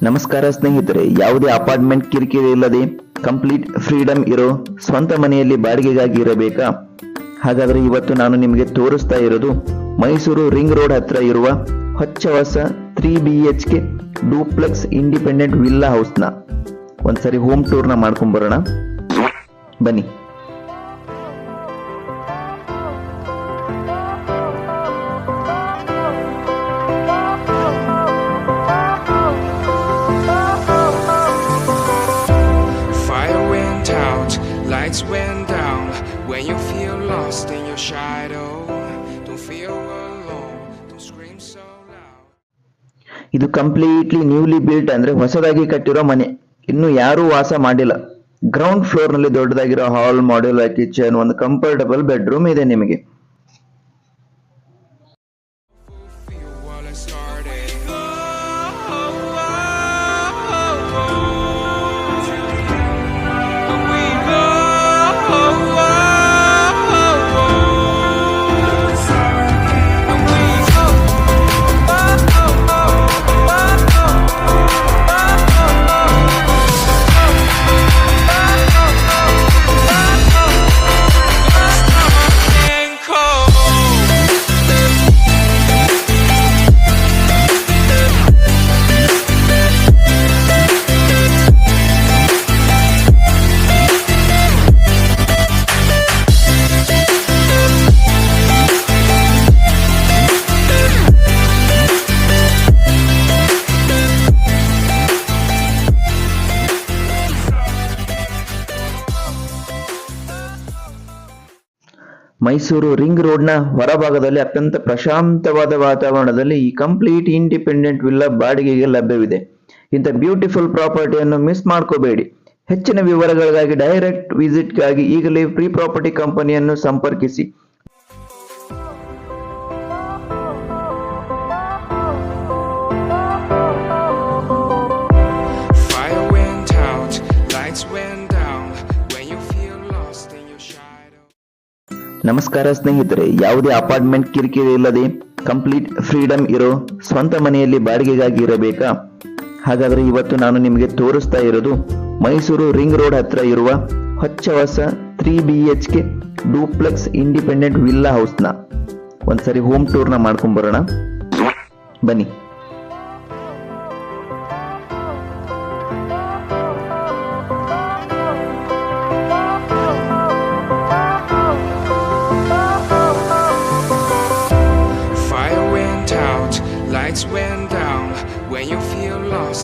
ನಮಸ್ಕಾರ ಸ್ನೇಹಿತರೆ, ಯಾವುದೇ ಅಪಾರ್ಟ್ಮೆಂಟ್ ಕಿರಿಕಿರಿ ಇಲ್ಲದೆ ಕಂಪ್ಲೀಟ್ ಫ್ರೀಡಮ್ ಇರೋ ಸ್ವಂತ ಮನೆಯಲ್ಲಿ ಬಾಡಿಗೆಗಾಗಿ ಇರಬೇಕಾ? ಹಾಗಾದ್ರೆ ಇವತ್ತು ನಾನು ನಿಮಗೆ ತೋರಿಸ್ತಾ ಇರೋದು ಮೈಸೂರು ರಿಂಗ್ ರೋಡ್ ಹತ್ರ ಇರುವ ಹೊಚ್ಚ ಹೊಸ 3 BHK ಡೂಪ್ಲೆಕ್ಸ್ ಇಂಡಿಪೆಂಡೆಂಟ್ ವಿಲ್ಲಾ ಹೌಸ್ನ ಒಂದ್ಸರಿ ಹೋಮ್ ಟೂರ್ನ ಮಾಡ್ಕೊಂಡ್ ಬರೋಣ ಬನ್ನಿ. Lights went down when you feel lost in your shadow. Don't feel alone, don't scream so loud. ಇದು ಕಂಪ್ಲೀಟ್ಲಿ ನ್ಯೂಲಿ ಬಿಲ್ಟ್ ಅಂದ್ರೆ ಹೊಸದಾಗಿ ಕಟ್ಟಿರೋ ಮನೆ, ಇನ್ನು ಯಾರೂ ವಾಸ ಮಾಡಿಲ್ಲ. ಗ್ರೌಂಡ್ ಫ್ಲೋರ್ ನಲ್ಲಿ ದೊಡ್ಡದಾಗಿರೋ ಹಾಲ್, ಮಾಡ್ಯುಲರ್ ಕಿಚನ್, ಒಂದು ಕಂಫರ್ಟಬಲ್ ಬೆಡ್ರೂಮ್ ಇದೆ ನಿಮಗೆ. ಮೈಸೂರು ರಿಂಗ್ ರೋಡ್ನ ಹೊರಭಾಗದಲ್ಲಿ ಅತ್ಯಂತ ಪ್ರಶಾಂತವಾದ ವಾತಾವರಣದಲ್ಲಿ ಈ ಕಂಪ್ಲೀಟ್ ಇಂಡಿಪೆಂಡೆಂಟ್ ವಿಲ್ಲಾ ಬಾಡಿಗೆಗೆ ಲಭ್ಯವಿದೆ. ಇಂಥ ಬ್ಯೂಟಿಫುಲ್ ಪ್ರಾಪರ್ಟಿಯನ್ನು ಮಿಸ್ ಮಾಡ್ಕೋಬೇಡಿ. ಹೆಚ್ಚಿನ ವಿವರಗಳಿಗಾಗಿ ಡೈರೆಕ್ಟ್ ವಿಸಿಟ್ಗಾಗಿ ಈಗಲೇ ಫ್ರೀ ಪ್ರಾಪರ್ಟಿ ಕಂಪನಿಯನ್ನು ಸಂಪರ್ಕಿಸಿ. Fire went out, lights went down when you feel lost in your shadow. ನಮಸ್ಕಾರ ಸ್ನೇಹಿತರೆ, ಯಾವುದೇ ಅಪಾರ್ಟ್ಮೆಂಟ್ ಕಿರಿಕಿರಿ ಇಲ್ಲದೆ ಕಂಪ್ಲೀಟ್ ಫ್ರೀಡಮ್ ಇರೋ ಸ್ವಂತ ಮನೆಯಲ್ಲಿ ಬಾಡಿಗೆಗಾಗಿ ಇರಬೇಕಾ? ಹಾಗಾದ್ರೆ ಇವತ್ತು ನಾನು ನಿಮಗೆ ತೋರಿಸ್ತಾ ಇರೋದು ಮೈಸೂರು ರಿಂಗ್ ರೋಡ್ ಹತ್ರ ಇರುವ ಹೊಚ್ಚ ಹೊಸ 3 BHK ಡೂಪ್ಲೆಕ್ಸ್ ಇಂಡಿಪೆಂಡೆಂಟ್ ವಿಲ್ಲಾ ಹೌಸ್ನ ಒಂದ್ಸರಿ ಹೋಮ್ ಟೂರ್ನ ಮಾಡ್ಕೊಂಡ್ ಬರೋಣ ಬನ್ನಿ.